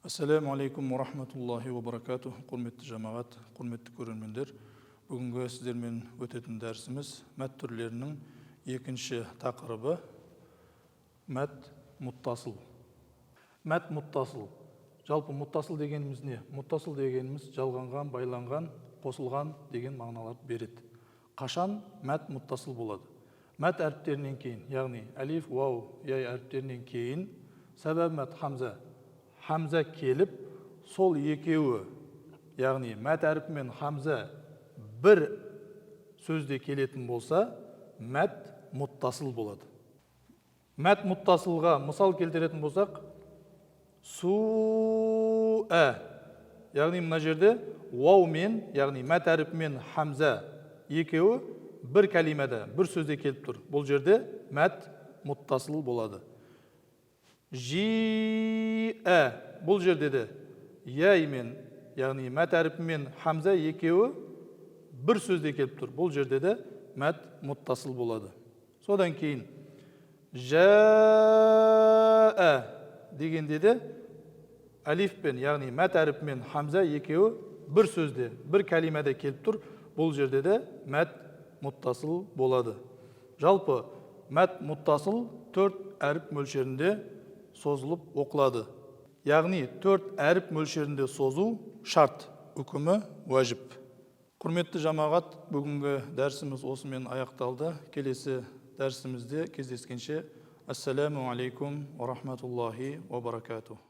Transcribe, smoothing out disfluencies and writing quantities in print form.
Ассаламу алейкум ва рахматуллахи ва баракатух. Құрметті жамағат, құрметті көрермендер. Бүгінгі сіздермен өтетін дәрісіміз мәт түрлерінің екінші тақырыбы мәт мұттасыл. Мәт мұттасыл. Жалпы мұттасыл дегеніміз не? Мұттасыл дегеніміз жалғанған, байланған, қосылған деген мағыналарды береді. Қашан мәт мұттасыл болады? Мәт әріптерінен кейін, яғни әлиф, вау, яй әріптерінен кейін сәбәб мәт хамза келіп, сол екеуі, яғни мәт әріп мен хамза бір сөзде келетін болса, мәт мұттасыл болады. Мәт мұттасылға мысал келтіретін болсақ, су-ә, яғни мына жерде вау мен, яғни мәт әріп мен хамза екеуі бір кәлимада, бір сөзде келіп тұр. Бұл жерде мәт мұттасыл болады. Жи-ә, бұл жерде де яй мен, яғни мәт әріп мен хамза екеуі бір сөзде келіп тұр. Бұл жерде де мәт мұттасыл болады. Содан кейін жа-ә дегенде де әлиф пен, яғни мәт әріп мен хамза екеуі бір сөзде, бір кәлимада келіп тұр. Бұл жерде де мәт мұттасыл болады. Жалпы мәт мұттасыл 4 әріп мөлшерінде созылып оқылады. Яғни 4 әріп мөлшерінде созу шарт, үкімі уәжіп. Құрметті жамағат, бүгінгі дәрісіміз осымен аяқталды. Келесі дәрісімізде кездескенше. Ассаламу алейкум ва рахматуллахи ва баракатух.